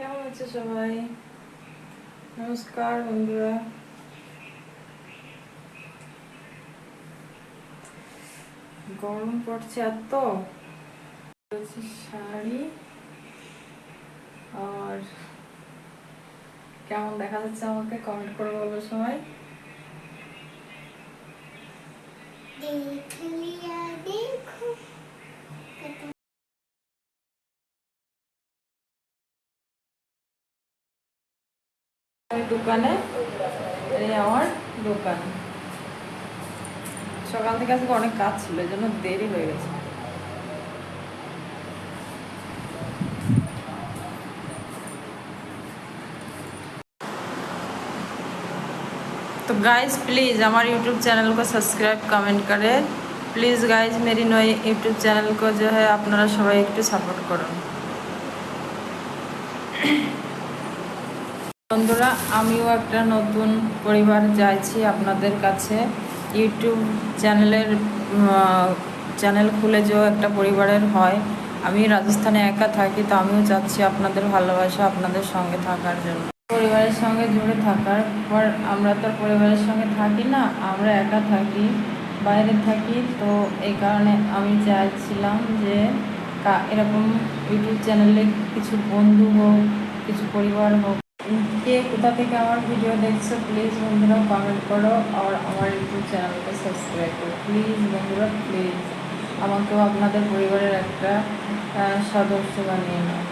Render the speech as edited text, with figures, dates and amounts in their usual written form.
কেমন আছে সবাই? নমস্কার বন্ধুরা। গরম পড়ছে এত, শাড়ি আর কেমন দেখা যাচ্ছে আমাকে কমেন্ট করে বলবো সবাই। দোকানে, এই আমার দোকান। সকাল থেকে আজকে অনেক কাজ ছিল, এই জন্য দেরি হয়ে গেছে। तो गाइस प्लीज़ हमारे यूट्यूब चैनल को सब्सक्राइब कमेंट करें प्लीज़ गाइस। मेरी नई यूट्यूब चैनल को जो है আপনারা সবাই একটু সাপোর্ট করুন। বন্ধুরা, আমিও একটা নতুন পরিবার চাইছি আপনাদের কাছে। ইউটিউব চ্যানেল খুলে যে একটা পরিবারের হয়। আমি রাজস্থানে একা থাকি, তো আমিও চাচ্ছি আপনাদের ভালোবাসা, আপনাদের সঙ্গে থাকার জন্য, পরিবারের সঙ্গে জুড়ে থাকার পর। আমরা তো পরিবারের সঙ্গে থাকি না, আমরা একা থাকি, বাইরে থাকি। তো এই কারণে আমি চাইছিলাম যে এরকম ইউটিউব চ্যানেলে কিছু বন্ধু হোক, কিছু পরিবার হোক। কে কোথা থেকে আমার ভিডিও দেখছো প্লিজ বন্ধুরা কমেন্ট করো, আর আমার ইউটিউব চ্যানেলকে সাবস্ক্রাইব করো প্লিজ বন্ধুরা। প্লিজ আমাকেও আপনাদের পরিবারের একটা সদস্য বানিয়ে নাও।